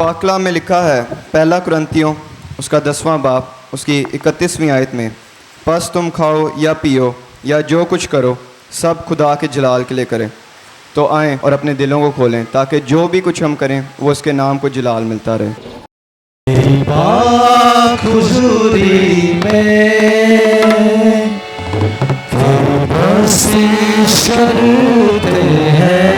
पाकला में लिखा है, पहला कुरंतियों उसका 10वां बाब उसकी 31वीं आयत में, बस तुम खाओ या पियो या जो कुछ करो सब खुदा के जलाल के लिए करें। तो आएँ और अपने दिलों को खोलें ताकि जो भी कुछ हम करें वो उसके नाम को जलाल मिलता रहे। हुजूरी में बख्शिश करते हैं।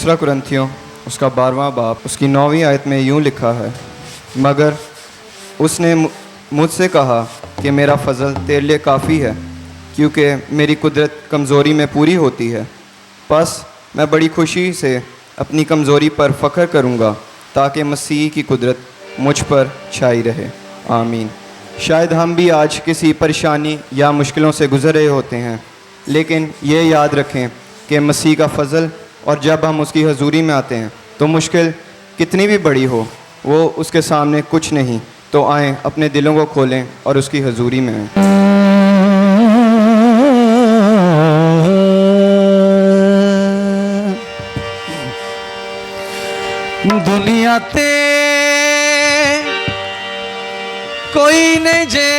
दूसरा कुरंथियों उसका 12वां बाब उसकी 9वीं आयत में यूँ लिखा है, मगर उसने मुझसे कहा कि मेरा फ़ज़ल तेरे लिए काफ़ी है, क्योंकि मेरी कुदरत कमज़ोरी में पूरी होती है। बस मैं बड़ी खुशी से अपनी कमज़ोरी पर फ़ख्र करूँगा, ताकि मसीह की कुदरत मुझ पर छाई रहे। आमीन। शायद हम भी आज किसी परेशानी या मुश्किलों से गुज़र रहे होते हैं, लेकिन ये याद रखें कि मसीह का फ़ज़ल और जब हम उसकी हजूरी में आते हैं तो मुश्किल कितनी भी बड़ी हो, वो उसके सामने कुछ नहीं। तो आएँ, अपने दिलों को खोलें और उसकी हजूरी में आएँ। दुनिया ते कोई नहीं जे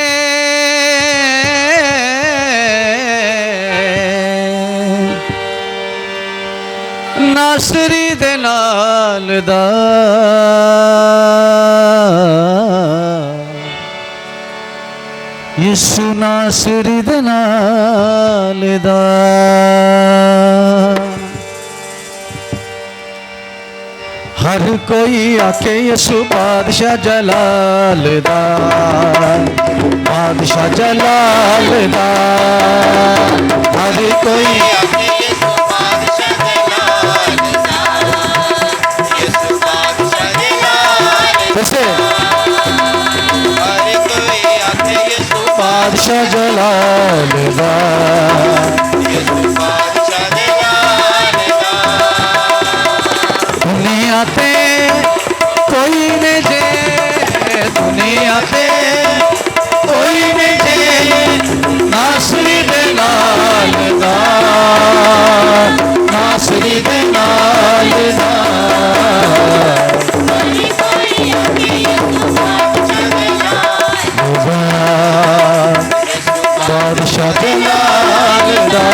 नासरी दे नाल दा, यीशु नासरी दे नाल दा। हर कोई आके यीशु बादशाह जलाल दा, बादशाह जलाल दा। हर कोई आके यीशु बादशाह जलाल दा, यीशु बादशाह जलाल दा। हर कोई आके यीशु बादशाह जलाल दा, यीशु बादशाह जलाल दा। दुनिया ते कोई नहीं जे, दुनिया ते कोई नहीं जे नासरी दे नाल दा, नासरी दे नाल दा। बादशाह दे नाल दा,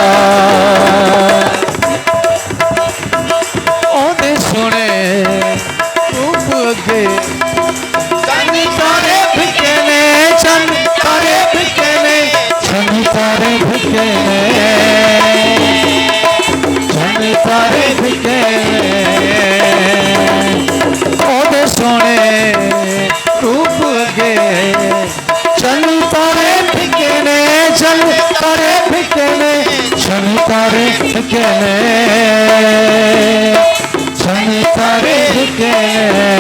ओदे सुने रूप अगे चन तारे फिके ने, चन तारे फिके ने, चन तारे फिके ने, चन तारे फिके ने। ओदे सोने रूप अगे चन तारे फिके ने, चन तारे फिके ने, चन तारे फिके ने, चन तारे फिके ने।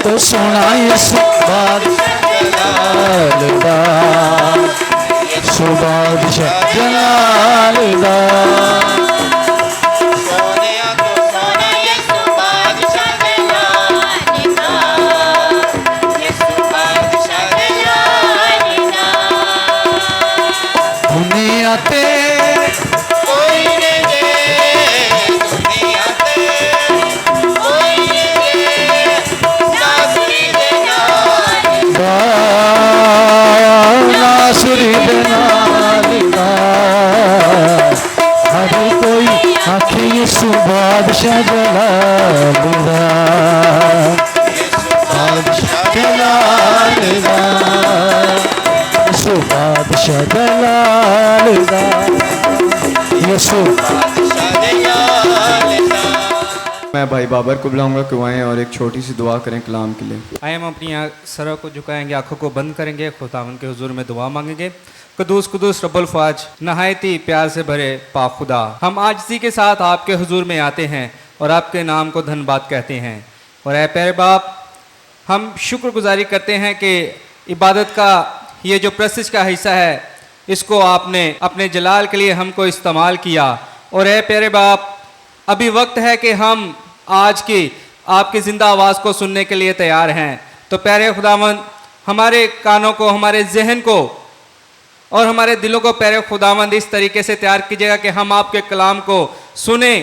तो सोना यीशु बादशाह जलाल दा, यीशु बादशाह जलाल दा। दुनिया ते कोई नहीं जे, दुनिया ते कोई नहीं जे नासरी दे नाल दा, नासरी दे नाल दा। हर कोई आखे यीशु बादशाह जलाल दा, बादशाह जलाल दा, यीशु बादशाह जलाल दा, यीशु बादशाह जलाल दा। मैं भाई बाबर को बुलाऊंगा कि वो आएं और एक छोटी सी दुआ करें कलाम के लिए। आइए हम अपनी सरों को झुकाएंगे, आंखों को बंद करेंगे, खुदावंद के हुजूर में दुआ मांगेंगे। कुदूस कुदूस रब्बुल फ़ाज, नहायती प्यार से भरे पाक खुदा, हम आजिज़ी के साथ आपके हुजूर में आते हैं और आपके नाम को धन्यवाद कहते हैं। और ऐ प्यारे बाप, हम शुक्रगुजारी करते हैं कि इबादत का ये जो प्रसिद्ध का हिस्सा है, इसको आपने अपने जलाल के लिए हमको इस्तेमाल किया। और ऐ प्यारे बाप, अभी वक्त है कि हम आज की आपकी ज़िंदा आवाज़ को सुनने के लिए तैयार हैं। तो प्यारे खुदावंद, हमारे कानों को, हमारे जहन को और हमारे दिलों को प्यारे खुदावंद इस तरीके से तैयार कीजिएगा कि हम आपके कलाम को सुने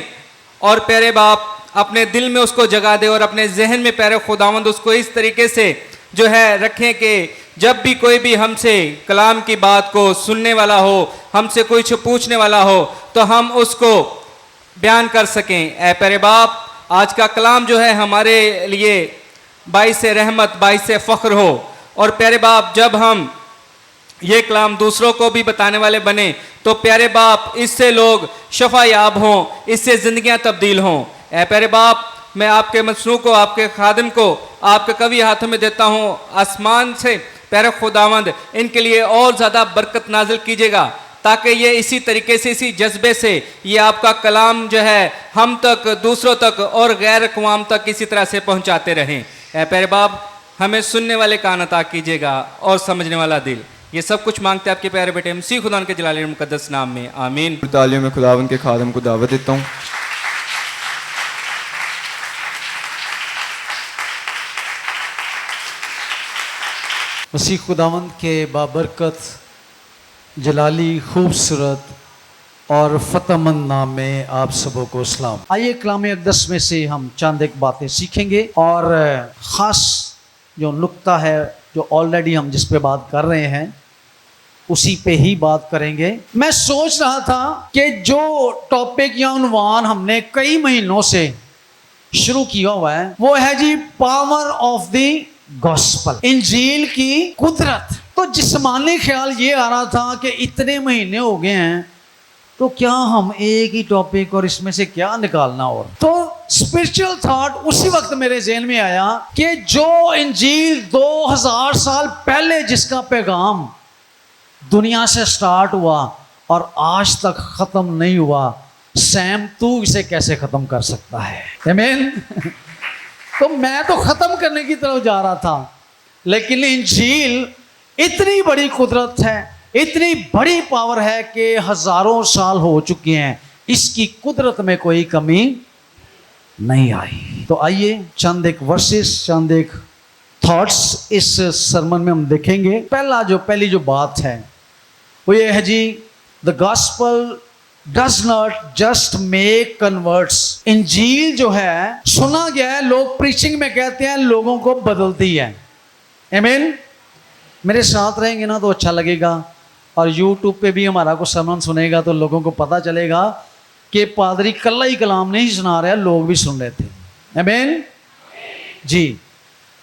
और प्यारे बाप अपने दिल में उसको जगा दे और अपने जहन में प्यारे खुदावंद उसको इस तरीके से जो है रखें कि जब भी कोई भी हमसे कलाम की बात को सुनने वाला हो, हमसे कुछ पूछने वाला हो, तो हम उसको बयान कर सकें। ऐ प्यारे बाप, आज का कलाम जो है हमारे लिए बाइस रहमत, बाइस फ़ख्र हो। और प्यारे बाप, जब हम ये कलाम दूसरों को भी बताने वाले बने, तो प्यारे बाप इससे लोग शफा याब हों, इससे जिंदगियां तब्दील हों। ऐ प्यारे बाप, मैं आपके मसनू को, आपके खादिम को आपके कवि हाथों में देता हूँ। आसमान से प्यारे खुदावंद इनके लिए और ज़्यादा बरकत नाजिल कीजिएगा, ताकि ये इसी तरीके से, इसी जज्बे से ये आपका कलाम जो है हम तक, दूसरों तक और गैर अक़वाम तक इसी तरह से पहुँचाते रहें। ऐ प्यारे बाप, हमें सुनने वाले कान अता कीजिएगा और समझने वाला दिल। ये सब कुछ मांगते आपके प्यारे बेटे मसीह खुदा के जलाल मुकद्दस नाम में, आमीन। तालियों में खुदावंद के खादिम को दावत देता हूँ। मसीह खुदावंद के बाबरकत जलाली खूबसूरत और फतेहमंद नाम में आप सबों को सलाम। आइए कलाम अक़दस में से हम चंद एक बातें सीखेंगे और ख़ास जो नुक्ता है, जो ऑलरेडी हम जिस पे बात कर रहे हैं उसी पे ही बात करेंगे। मैं सोच रहा था कि जो टॉपिक या उन्वान हमने कई महीनों से शुरू किया हुआ है वो है जी पावर ऑफ द गॉस्पल, इंजील की कुदरत। तो जिस्मानी ख्याल ये आ रहा था कि इतने महीने हो गए हैं तो क्या हम एक ही टॉपिक और इसमें से क्या निकालना, और तो स्पिरिचुअल थॉट उसी वक्त मेरे ज़हन में आया कि जो इंजील 2000 साल पहले जिसका पैगाम दुनिया से स्टार्ट हुआ और आज तक ख़त्म नहीं हुआ, सैम तू इसे कैसे ख़त्म कर सकता है? आमीन। तो मैं तो ख़त्म करने की तरफ जा रहा था, लेकिन इंजील इतनी बड़ी कुदरत है, इतनी बड़ी पावर है कि हज़ारों साल हो चुके हैं, इसकी कुदरत में कोई कमी नहीं आई। तो आइए चंद एक वर्सेस, चंद एक थॉट्स इस सरमन में हम देखेंगे। पहली जो बात है वो ये है जी, the gospel does not just make converts. इंजील जो है, सुना गया है, लोग प्रीचिंग में कहते हैं लोगों को बदलती है। आमीन। मेरे साथ रहेंगे ना तो अच्छा लगेगा, और यूट्यूब पे भी हमारा कुछ सरमन सुनेगा तो लोगों को पता चलेगा कि पादरी कल्ला ही कलाम नहीं सुना रहा, लोग भी सुन रहे थे। आमीन जी।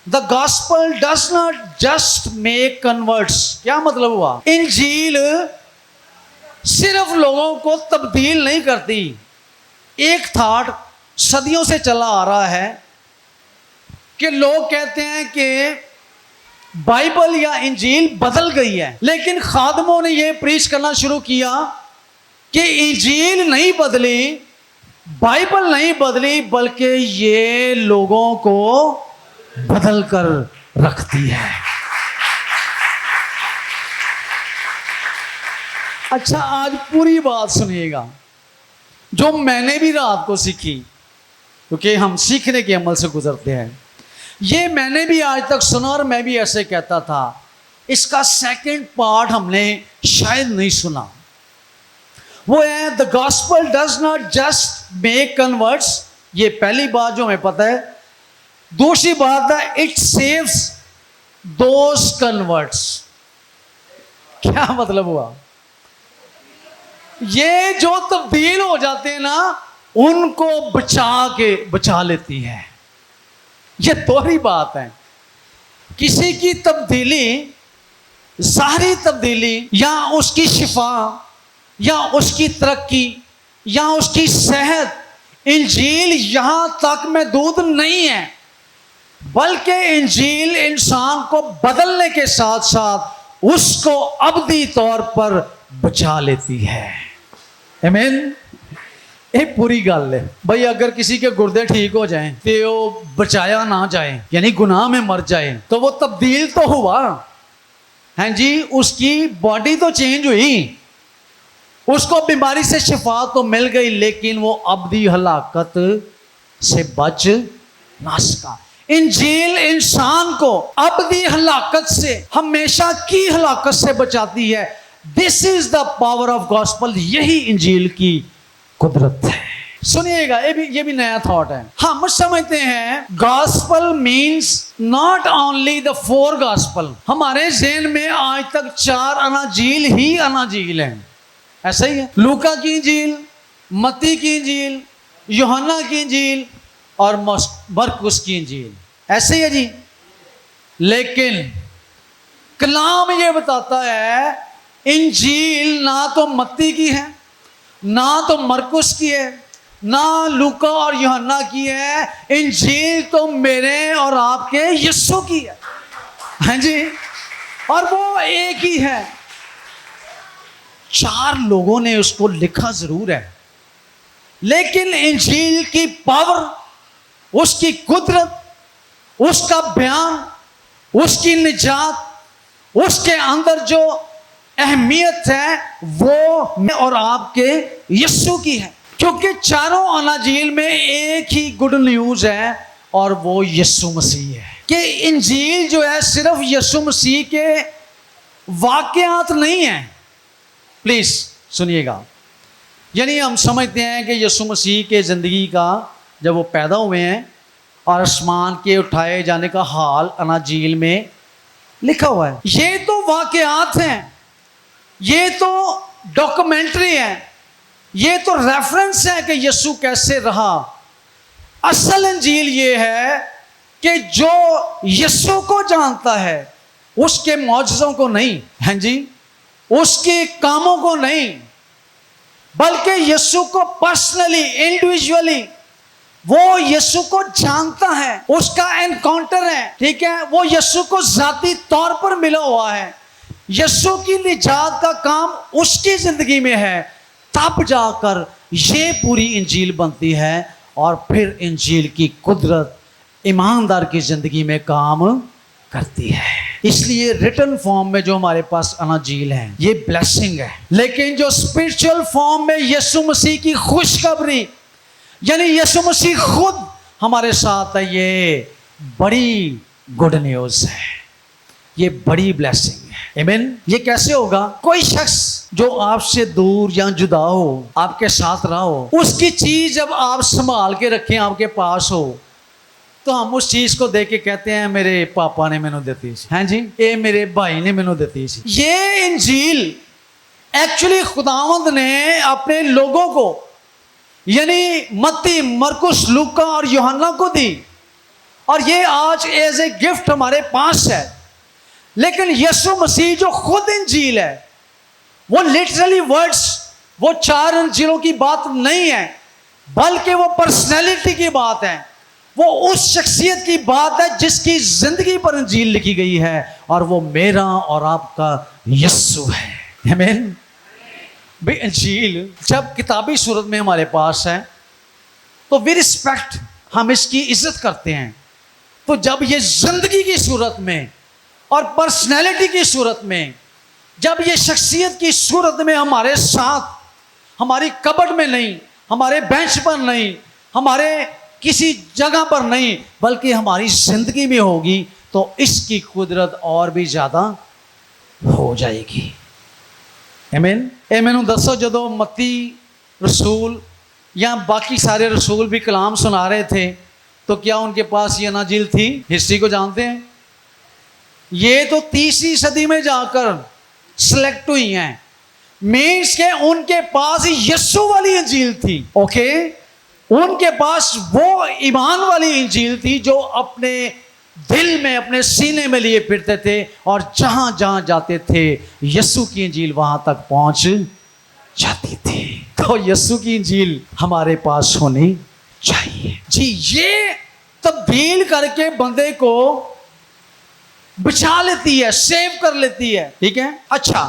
The gospel does not just make converts. क्या मतलब हुआ? इंजील सिर्फ लोगों को तब्दील नहीं करती। एक थॉट सदियों से चला आ रहा है कि लोग कहते हैं कि बाइबल या इंजील बदल गई है, लेकिन खादमों ने यह प्रीच करना शुरू किया कि इंजील नहीं बदली, बाइबल नहीं बदली, बल्कि ये लोगों को बदल कर रखती है। अच्छा, आज पूरी बात सुनिएगा जो मैंने भी रात को सीखी, क्योंकि हम सीखने के अमल से गुजरते हैं। ये मैंने भी आज तक सुना और मैं भी ऐसे कहता था। इसका सेकंड पार्ट हमने शायद नहीं सुना। वो है the gospel does not just make converts. ये पहली बात जो हमें पता है। दूसरी बात है इट सेव्स दोज कन्वर्ट्स। क्या मतलब हुआ? ये जो तब्दील हो जाते हैं ना, उनको बचा लेती है। ये दोहरी बात है। किसी की तब्दीली, ज़ाहरी तब्दीली, या उसकी शिफा, या उसकी तरक्की, या उसकी सेहत, इंजील यहां तक महदूद नहीं है, बल्कि इंजील इंसान को बदलने के साथ साथ उसको अबदी तौर पर बचा लेती है। आमीन। ये पूरी गल है भाई। अगर किसी के गुर्दे ठीक हो जाएं तो वो बचाया ना जाए, यानी गुनाह में मर जाए, तो वो तब्दील तो हुआ है जी, उसकी बॉडी तो चेंज हुई, उसको बीमारी से शिफा तो मिल गई, लेकिन वो अबदी हलाकत से बच ना सका। इंजील इंसान को अबदी हलाकत से, हमेशा की हलाकत से बचाती है। This is the power of gospel. यही इंजील की कुदरत है। सुनिएगा, ये भी नया थॉट है। हम समझते हैं gospel means not only the 4 gospel. हमारे ज़हन में आज तक 4 अनाजील ही अनाजील हैं। ऐसा ही है। लूका की इंजील, मत्ती की इंजील, यूहन्ना की इंजील और मरकुस की इंजील, ऐसे ही है जी। लेकिन कलाम ये बताता है इंजील ना तो मत्ती की है, ना तो मरकुस की है, ना लूका और यूहन्ना की है। इंजील तो मेरे और आपके यीशु की है। हाँ जी, और वो एक ही है। 4 लोगों ने उसको लिखा जरूर है, लेकिन इंजील की पावर, उसकी कुदरत, उसका बयान, उसकी निजात, उसके अंदर जो अहमियत है वो मैं और आपके यीशु की है। क्योंकि चारों अनाजील में एक ही गुड न्यूज है और वो यीशु मसीह है। कि इंजील जो है सिर्फ यीशु मसीह के वाकयात नहीं है। प्लीज सुनिएगा, यानी हम समझते हैं कि यीशु मसीह के ज़िंदगी का जब वो पैदा हुए हैं और आसमान के उठाए जाने का हाल अनाजील में लिखा हुआ है। ये तो वाकयात हैं, ये तो डॉक्यूमेंट्री है, ये तो रेफरेंस है कि यीशु कैसे रहा। असल इंजील ये है कि जो यीशु को जानता है, उसके मौजज़ों को नहीं, हैं जी, उसके कामों को नहीं, बल्कि यीशु को पर्सनली, इंडिविजुअली वो यीशु को जानता है, उसका एनकाउंटर है, ठीक है, वो यीशु को जाती तौर पर मिला हुआ है। यीशु की निजात का काम उसकी जिंदगी में है, तब जाकर ये पूरी इंजील बनती है और फिर इंजील की कुदरत ईमानदार की जिंदगी में काम करती है। इसलिए रिटन फॉर्म में जो हमारे पास अनाजील है ये ब्लेसिंग है, लेकिन जो स्पिरिचुअल फॉर्म में यीशु मसीह की खुशखबरी, यानी यीशु मसीह खुद हमारे साथ है, ये बड़ी गुड न्यूज है, ये बड़ी ब्लेसिंग है। आमीन। ये कैसे होगा? कोई शख्स जो आपसे दूर या जुदा हो, आपके साथ रहा हो, उसकी चीज जब आप संभाल के रखें, आपके पास हो, तो हम उस चीज को देख के कहते हैं मेरे पापा ने मैनू दी सी, हैं जी, ये मेरे भाई ने मैनू दी सी। ये इंजील एक्चुअली खुदावंद ने अपने लोगों को, यानी मत्ती, मरकुस, लूका और यूहन्ना को दी, और ये आज एज ए गिफ्ट हमारे पास है। लेकिन यीशु मसीह जो खुद इंजील है, वो लिटरली वर्ड्स, वो 4 इंजीलों की बात नहीं है, बल्कि वो पर्सनैलिटी की बात है, वो उस शख्सियत की बात है जिसकी जिंदगी पर इंजील लिखी गई है, और वो मेरा और आपका यीशु है। आमीन। भाई इंजील जब किताबी सूरत में हमारे पास है तो वी रिस्पेक्ट, हम इसकी इज्जत करते हैं। तो जब ये जिंदगी की सूरत में और पर्सनैलिटी की सूरत में, जब ये शख्सियत की सूरत में हमारे साथ, हमारी कबर्ड में नहीं, हमारे बेंच पर नहीं, हमारे किसी जगह पर नहीं, बल्कि हमारी जिंदगी में होगी, तो इसकी कुदरत और भी ज़्यादा हो जाएगी। आमीन। ए मैनू दसो, जो मत्ती रसूल या बाकी सारे रसूल भी कलाम सुना रहे थे, तो क्या उनके पास ये अनाजील थी? हिस्ट्री को जानते हैं, ये तो 3वीं सदी में जाकर सिलेक्ट हुई हैं। मीन्स के उनके पास यीशु वाली इंजील थी। ओके, उनके पास वो ईमान वाली इंजील थी जो अपने दिल में, अपने सीने में लिए फिरते थे, और जहां जहां जाते थे यीशु की इंजील वहां तक पहुंच जाती थी। तो यीशु की इंजील हमारे पास होनी चाहिए जी। ये तब्दील करके बंदे को बचा लेती है, सेव कर लेती है, ठीक है। अच्छा,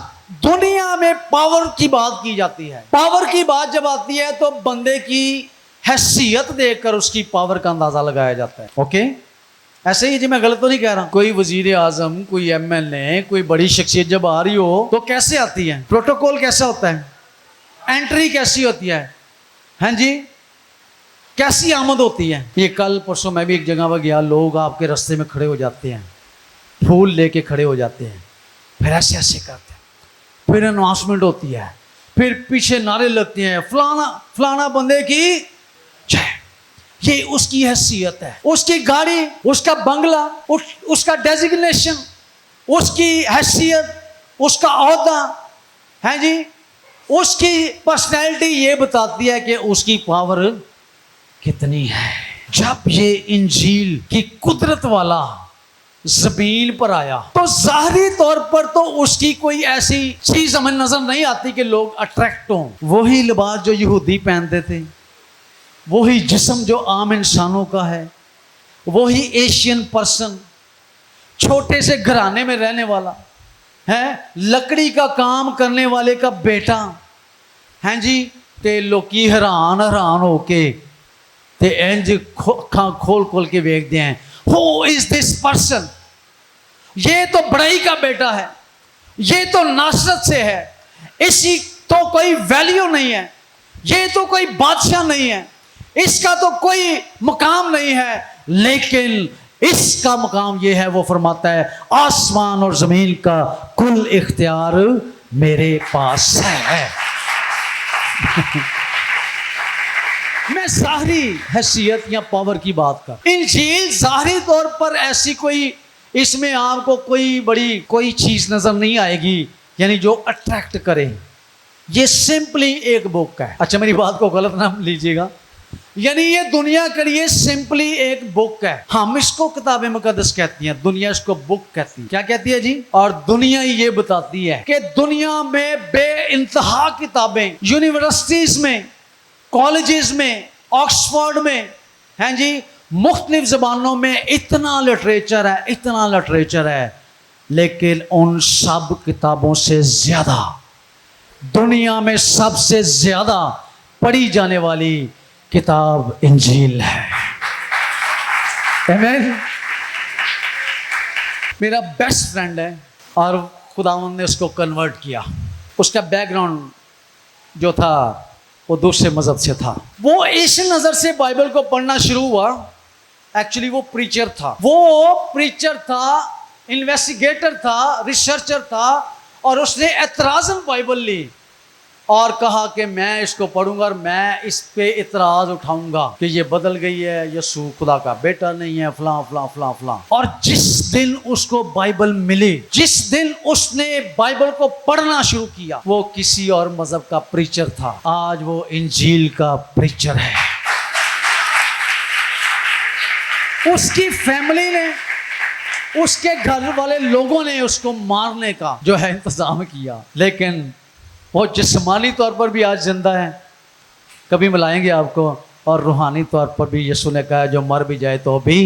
दुनिया में पावर की बात की जाती है। पावर की बात जब आती है तो बंदे की हैसियत देखकर उसकी पावर का अंदाजा लगाया जाता है। ओके, ऐसे ही जी, मैं गलत तो नहीं कह रहा। कोई वजीर आजम, कोई MLA, कोई बड़ी शख्सियत जब आ रही हो तो कैसे आती है? प्रोटोकॉल कैसा होता है? एंट्री कैसी होती है? हैं जी, कैसी आमद होती है? ये कल परसों मैं भी एक जगह पर गया, लोग आपके रास्ते में खड़े हो जाते हैं, फूल लेके खड़े हो जाते हैं, फिर ऐसे ऐसे करते हैं, फिर अनाउंसमेंट होती है, फिर पीछे नारे लगते हैं, फलाना फलाना बंदे की जय। ये उसकी हैसियत है, उसकी गाड़ी, उसका बंगला, उसका डेजिग्नेशन, उसकी हैसियत, उसका ओहदा है जी, उसकी पर्सनैलिटी ये बताती है कि उसकी पावर कितनी है। जब ये इंजील की कुदरत वाला जमीन पर आया तो जाहिरी तौर पर तो उसकी कोई ऐसी चीज हमें नजर नहीं आती कि लोग अट्रैक्ट हों। वही लिबास जो यहूदी पहनते थे, वही जिस्म जो आम इंसानों का है, वही एशियन पर्सन, छोटे से घराने में रहने वाला है, लकड़ी का काम करने वाले का बेटा, हैं जी। ते लोकी हैरान होके ते इंज खोल खोल के वेखते हैं, हु इज दिस पर्सन, ये तो बड़ाई का बेटा है, ये तो नासरत से है, इसी तो कोई वैल्यू नहीं है, ये तो कोई बादशाह नहीं है, इसका तो कोई मकाम नहीं है, लेकिन इसका मकाम ये है। वो फरमाता है आसमान और जमीन का कुल इख्तियार मेरे पास है। मैं ज़ाहरी हैसियत या पावर की बात कर, इंजील ज़ाहरी तौर पर ऐसी कोई, इसमें आपको कोई बड़ी कोई चीज नजर नहीं आएगी यानी जो अट्रैक्ट करे। ये सिंपली एक बुक है। अच्छा मेरी बात को गलत ना लीजिएगा, यानी ये दुनिया के लिए सिंपली एक बुक है। हम इसको किताबें मुकद्दस कहती हैं, दुनिया इसको बुक कहती है। क्या कहती है जी? और दुनिया ये बताती है कि दुनिया में बेइंतहा किताबें, यूनिवर्सिटीज में, कॉलेजेस में, ऑक्सफोर्ड में, हैं जी, मुख्तलिफ जबानों में इतना लिटरेचर है, इतना लिटरेचर है, लेकिन उन सब किताबों से ज्यादा दुनिया में सबसे ज्यादा पढ़ी जाने वाली किताब इंजील है। आमीन। मेरा बेस्ट फ्रेंड है और खुदावंद ने उसको कन्वर्ट किया। उसका बैकग्राउंड जो था वो दूसरे मजहब से था। वो इस नज़र से बाइबल को पढ़ना शुरू हुआ, एक्चुअली वो प्रीचर था, इन्वेस्टिगेटर था, रिसर्चर था, और उसने एतराज़न बाइबल ली और कहा कि मैं इसको पढ़ूंगा और मैं इस पे इतराज़ उठाऊंगा कि ये बदल गई है, यीशु खुदा का बेटा नहीं है, फलां फलां फलां फलां। और जिस दिन उसको बाइबल मिली, जिस दिन उसने बाइबल को पढ़ना शुरू किया, वो किसी और मजहब का प्रीचर था, आज वो इंजील का प्रीचर है। उसकी फैमिली ने, उसके घर वाले लोगों ने उसको मारने का जो है इंतजाम किया, लेकिन वो जिस्मानी तौर पर भी आज जिंदा है, कभी मिलाएंगे आपको, और रूहानी तौर पर भी यीशु ने कहा जो मर भी जाए तो भी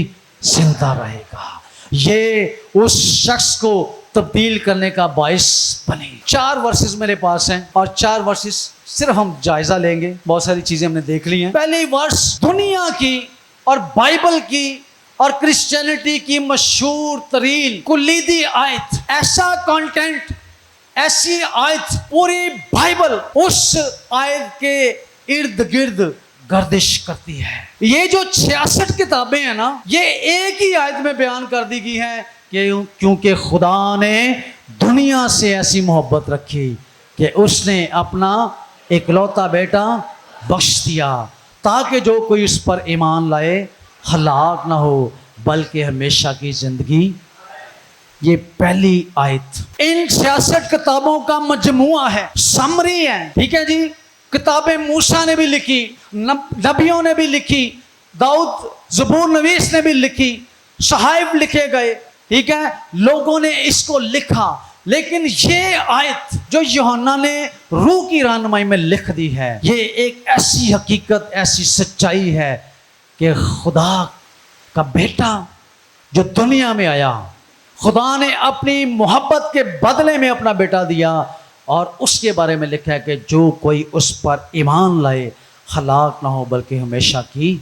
जिंदा रहेगा। ये उस शख्स को तब्दील करने का बाइस बनी। 4 वर्सेस मेरे पास हैं और 4 वर्सेस सिर्फ हम जायजा लेंगे, बहुत सारी चीजें हमने देख ली हैं। पहली वर्ष दुनिया की और बाइबल की और क्रिश्चियनिटी की मशहूर तरीन कुलीदी आयत, ऐसा कंटेंट, ऐसी आयत, पूरी बाइबल उस आयत के इर्द गिर्द गर्दिश करती है। ये जो 66 किताबें हैं ना, ये एक ही आयत में बयान कर दी गई हैं कि क्योंकि खुदा ने दुनिया से ऐसी मोहब्बत रखी कि उसने अपना इकलौता बेटा बख्श दिया, ताकि जो कोई उस पर ईमान लाए हलाक ना हो बल्कि हमेशा की जिंदगी। ये पहली आयत इन 66 किताबों का मजमुआ है, समरी है, ठीक है जी। किताबें मूसा ने भी लिखी, नबियों ने भी लिखी, दाऊद ज़बूर नवीस ने भी लिखी, सहाइफ लिखे गए, ठीक है, लोगों ने इसको लिखा। लेकिन ये आयत जो यूहन्ना ने रूह की रहनुमाई में लिख दी है, ये एक ऐसी हकीकत, ऐसी सच्चाई है कि खुदा का बेटा जो दुनिया में आया, खुदा ने अपनी मोहब्बत के बदले में अपना बेटा दिया, और उसके बारे में लिखा है कि जो कोई उस पर ईमान लाए हलाक ना हो बल्कि हमेशा की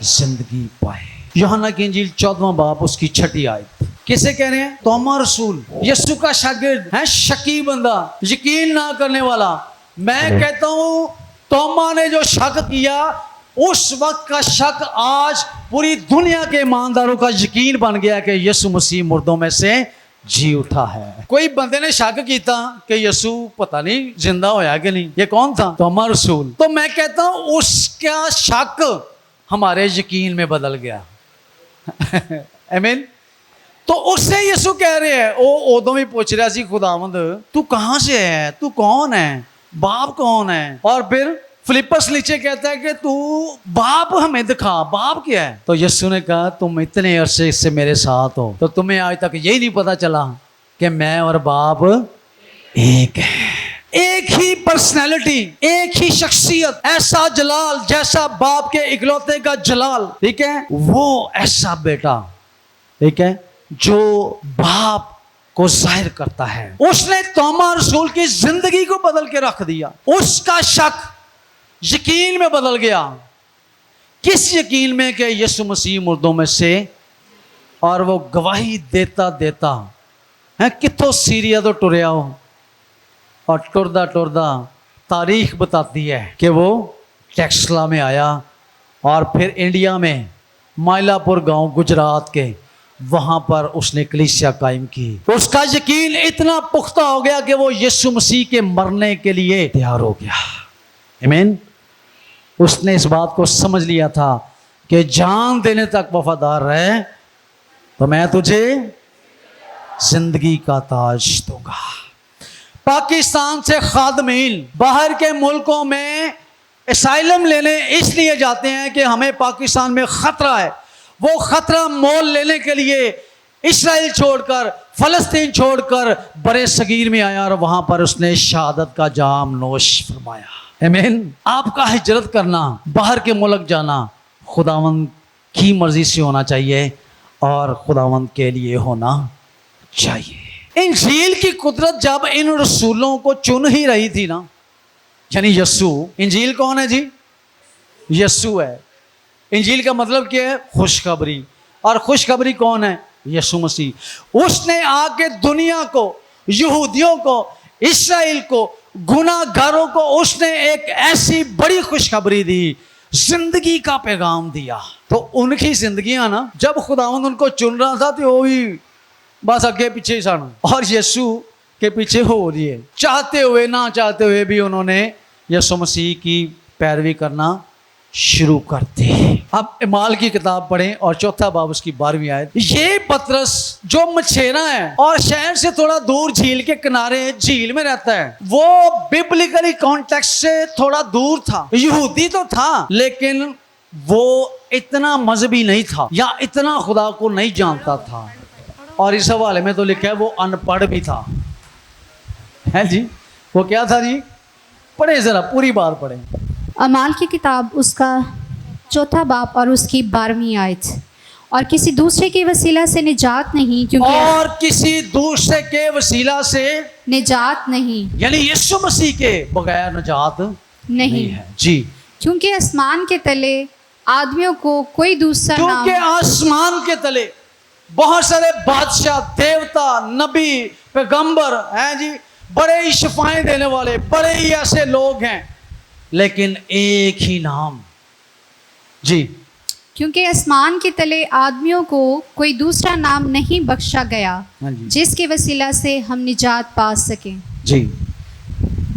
जिंदगी पाए। यूहन्ना की इंजील 14वां बाब उसकी 6ठी आयत किसे कह रहे हैं? तोमा रसूल, यीशु का शागिर्द है, शकी बंदा, यकीन ना करने वाला। मैं कहता हूं तोमा ने जो शक किया, उस वक्त का शक आज पूरी दुनिया के ईमानदारों का यकीन बन गया कि यीशु मसीह मुर्दों में से जी उठा है। कोई बंदे ने शक किया कि यीशु पता नहीं जिंदा होया कि नहीं, ये कौन था? तोमा रसूल। तो मैं कहता हूं उसका शक हमारे यकीन में बदल गया। आमीन। तो उससे यीशु कह रहे हैं, वो उदों भी पूछ रहा सी, खुदावंद तू कहां से है, तू कौन है, बाप कौन है? और फिर फिलिप्पस नीचे कहता है कि तू बाप हमें दिखा। बाप क्या है? तो यीशु ने कहा तुम इतने अरसे से मेरे साथ हो तो तुम्हें आज तक यही नहीं पता चला कि मैं और बाप एक है। एक ही पर्सनैलिटी, एक ही शख्सियत, ऐसा जलाल जैसा बाप के इकलौते का जलाल, ठीक है, वो ऐसा बेटा, ठीक है, जो बाप को जाहिर करता है। उसने तोमा रसूल की जिंदगी को बदल के रख दिया। उसका शक यकीन में बदल गया। किस यकीन में? कि यीशु मसीह मुर्दों में से, और वो गवाही देता देता है कितों सीरिया तो टुरया हो, और टुरदा टुरदा तारीख बताती है कि वो टेक्सला में आया और फिर इंडिया में माइलापुर गांव गुजरात के, वहां पर उसने कलीसिया कायम की। उसका यकीन इतना पुख्ता हो गया कि वो यीशु मसीह के मरने के लिए तैयार हो गया। आमीन। उसने इस बात को समझ लिया था कि जान देने तक वफादार रहे तो मैं तुझे जिंदगी का ताज दूंगा। पाकिस्तान से खादमीन बाहर के मुल्कों में एसाइलम लेने इसलिए जाते हैं कि हमें पाकिस्तान में खतरा है। वो खतरा मोल लेने के लिए इस्राइल छोड़कर, फलस्तीन छोड़कर बड़े सगीर में आया और वहां पर उसने शहादत का जाम नोश फरमाया। आमीन। आपका हिजरत करना, बाहर के मुल्क जाना खुदावंद की मर्जी से होना चाहिए और खुदावंद के लिए होना चाहिए। इंजील की कुदरत जब इन रसूलों को चुन ही रही थी ना, यानी यस्सु, इंजील कौन है जी? यस्सु है। इंजील का मतलब क्या है? खुशखबरी। और खुशखबरी कौन है? यीशु मसीह। उसने आके दुनिया को, यहूदियों को, इस्राएल को, गुनाहगारों को उसने एक ऐसी बड़ी खुशखबरी दी, जिंदगी का पैगाम दिया। तो उनकी जिंदगियां ना, जब खुदावंद उनको चुन रहा था तो वो भी बस आगे पीछे सन, और यीशु के पीछे हो रही है। चाहते हुए ना चाहते हुए भी उन्होंने यीशु मसीह की पैरवी करना शुरू कर दी। अब इमाल की किताब पढ़ें और चौथा बाब उसकी 12वीं आयत। ये पतरस जो मछेरा है और शहर से थोड़ा दूर झील के किनारे झील में रहता है, वो बिब्लिकली कॉन्टेक्स्ट से थोड़ा दूर था। यहूदी तो था लेकिन वो इतना मजहबी नहीं था या इतना खुदा को नहीं जानता था। और इस हवाले में तो लिखा है वो अनपढ़ भी था। है जी? वो क्या था जी? पढ़े जरा, पूरी बात पढ़े। अमाल की किताब उसका चौथा बाब और उसकी 12वीं आयत। और किसी दूसरे के वसीला से निजात नहीं, क्योंकि और किसी दूसरे के वसीला से निजात नहीं, यानी यीशु मसीह के बगैर निजात नहीं है जी। क्योंकि आसमान के तले आदमियों को कोई दूसरा क्योंकि नाम, आसमान के तले बहुत सारे बादशाह, देवता, नबी, पैगंबर हैं जी, बड़े ही शफाएं देने वाले, बड़े ही ऐसे लोग हैं, लेकिन एक ही नाम जी। क्योंकि आसमान के तले आदमियों को कोई दूसरा नाम नहीं बख्शा गया जिसके वसीला से हम निजात पा सकें जी।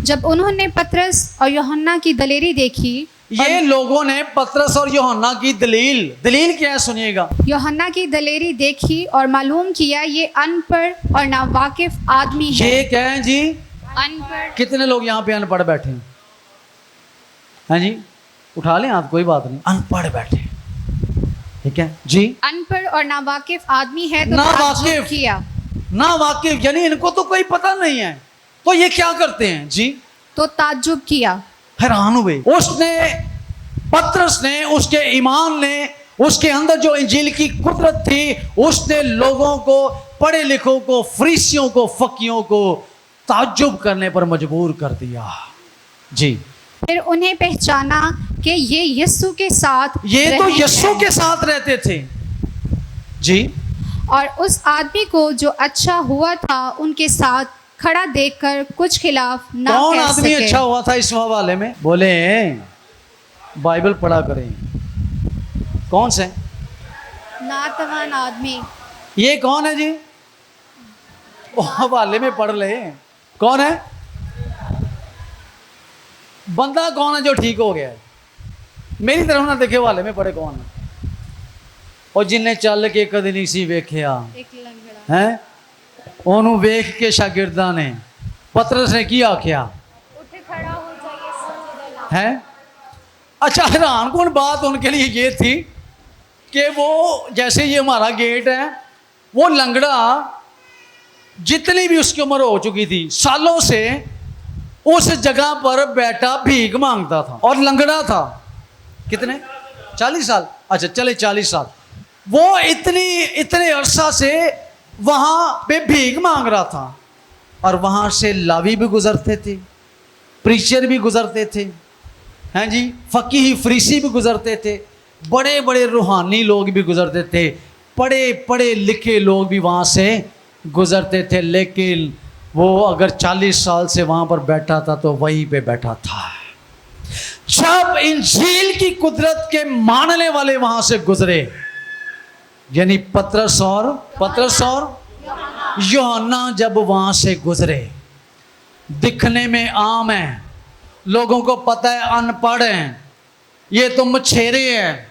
जब उन्होंने पतरस और यूहन्ना की दलेरी देखी, ये लोगों ने पतरस और यूहन्ना की दलील क्या है सुनिएगा। यूहन्ना की दलेरी देखी और मालूम किया ये अनपढ़ और नावाकिफ आदमी है। ये क्या है जी? अनपढ़। कितने लोग यहाँ पे अनपढ़ बैठे हैं? हाँ जी, उठा लें आप, कोई बात नहीं। अनपढ़ बैठे, ठीक है जी। अनपढ़ और नावाकिफ आदमी है तो नावाकिफ ताज्जुब किया। नावाकिफ यानी इनको तो कोई पता नहीं है, तो ये क्या करते हैं जी? तो ताज्जुब किया, हैरान हुए। उसने, पतरस ने, उसके ईमान ने, उसके अंदर जो इंजील की कुदरत थी, उसने लोगों को, पढ़े लिखों को, फरीसियों को, फकीयों को ताज्जुब करने पर मजबूर कर दिया जी। फिर उन्हें पहचाना कि ये यीशु के साथ, ये तो यीशु के साथ रहते थे जी। और उस आदमी को जो अच्छा हुआ था उनके साथ खड़ा देखकर कुछ खिलाफ ना कौन कह आदमी सके। अच्छा हुआ था इस हवाले में? बोले बाइबल पढ़ा करें। कौन से? नातवान आदमी। ये कौन है जी? ओ, हवाले में पढ़ ले। कौन है? बंदा कौन है जो ठीक हो गया है? मेरी तरफ ना देखे, वाले में पढ़े कौन है? और जिन्हें चल के कदी नहीं सी वेख्या एक लंगड़ा है, ओनू वेख के शागिर्दा ने, पतरस ने की आख्या उठ खड़ा हो जाइए है, अच्छा, हैरान कौन बात उनके लिए ये थी कि वो जैसे ये हमारा गेट है, वो लंगड़ा जितनी भी उसकी उम्र हो चुकी थी सालों से उस जगह पर बैठा भीख मांगता था, और लंगड़ा था। कितने? 40 साल। अच्छा चले 40 साल। वो इतने अरसा से वहाँ पे भीख मांग रहा था, और वहाँ से लावी भी गुजरते थे, प्रीचर भी गुजरते थे, हैं जी, फ़कीह फरीसी भी गुजरते थे, बड़े बड़े रूहानी लोग भी गुजरते थे, पढ़े पढ़े लिखे लोग भी वहाँ से गुजरते थे। लेकिन वो अगर 40 साल से वहाँ पर बैठा था तो वहीं पे बैठा था। जब इंजील की कुदरत के मानने वाले वहाँ से गुजरे, यानी पतरस और यूहन्ना जब वहाँ से गुजरे, दिखने में आम है, लोगों को पता है अनपढ़ हैं, ये तो मछेरे हैं,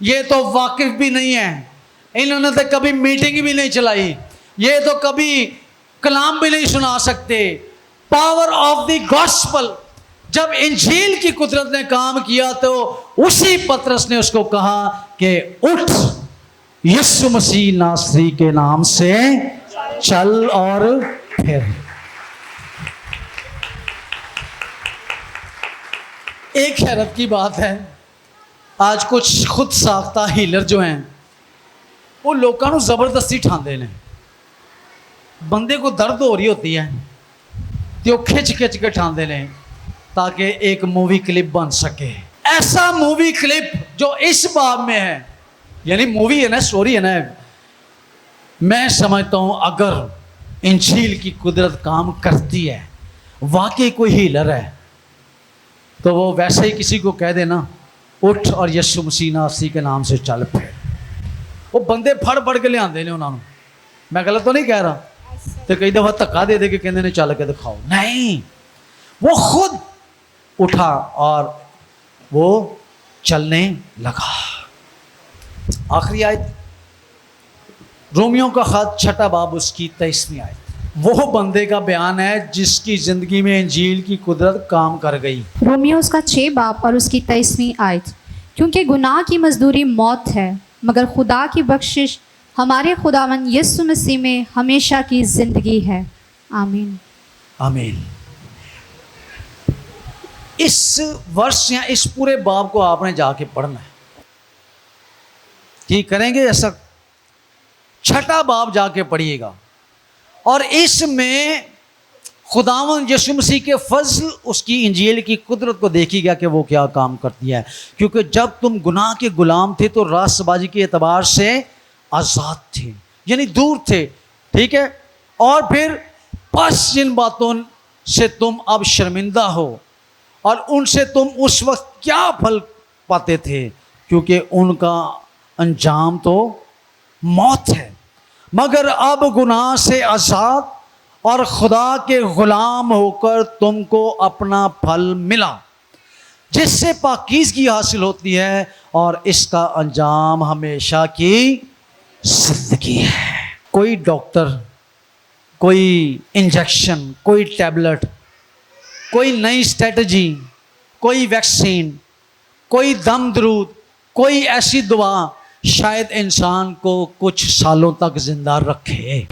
ये तो वाकिफ भी नहीं है, इन्होंने तो कभी मीटिंग भी नहीं चलाई, ये तो कभी कलाम भी नहीं सुना सकते। पावर ऑफ द गॉस्पल, जब इंजील की कुदरत ने काम किया तो उसी पतरस ने उसको कहा कि उठ, यीशु मसीह नासरी के नाम से चल और फिर। एक हैरत की बात है, आज कुछ खुद साख्ता हीलर जो हैं वो लोगों को जबरदस्ती ठांदे ने। बंदे को दर्द हो रही होती है तो खिंच खिंच के ठांदे ने ताकि एक मूवी क्लिप बन सके। ऐसा मूवी क्लिप जो इस बाब में है, यानी मूवी है ना, स्टोरी है ना, मैं समझता हूं अगर इंजील की कुदरत काम करती है, वाकई कोई हीलर है, तो वो वैसे ही किसी को कह देना उठ और यीशु मसीह नासरी के नाम से चल फिर, वो बंदे फड़ फड़ के ले आते हैं उन्होंने। मैं गलत तो नहीं कह रहा? तो कई दफ़ा धक्का दे दे के कहते ने चल के दिखाओ, नहीं, वो खुद उठा और वो चलने लगा। आखिरी आयत, रोमियो का खत 6 बाब उसकी 23वीं आयत, वो बंदे का बयान है जिसकी ज़िंदगी में इंजील की कुदरत काम कर गई। रोमियो उसका 6 बाब और उसकी 23वीं आयत, क्योंकि गुनाह की मजदूरी मौत है, मगर खुदा की बख्शिश हमारे खुदावन यीशु मसीह में हमेशा की ज़िंदगी है। आमीन आमीन। इस वर्ष या इस पूरे बाब को आपने जाके पढ़ना है। ठीक करेंगे? ऐसा 6 बाब जाके पढ़िएगा, और इसमें खुदावंद यीशु मसीह के फजल, उसकी इंजील की कुदरत को देखिएगा कि वो क्या काम करती है। क्योंकि जब तुम गुनाह के गुलाम थे तो रास्तबाजी के एतबार से आज़ाद थे, यानी दूर थे, ठीक है। और फिर बस जिन बातों से तुम अब शर्मिंदा हो, और उनसे तुम उस वक्त क्या फल पाते थे, क्योंकि उनका अंजाम तो मौत है। मगर अब गुनाह से आज़ाद और खुदा के ग़ुलाम होकर तुमको अपना फल मिला, जिससे पाकीज़गी हासिल होती है, और इसका अंजाम हमेशा की ज़िंदगी है। कोई डॉक्टर, कोई इंजेक्शन, कोई टैबलेट, कोई नई स्ट्रेटजी, कोई वैक्सीन, कोई दम दरूद, कोई ऐसी दुआ शायद इंसान को कुछ सालों तक जिंदा रखे।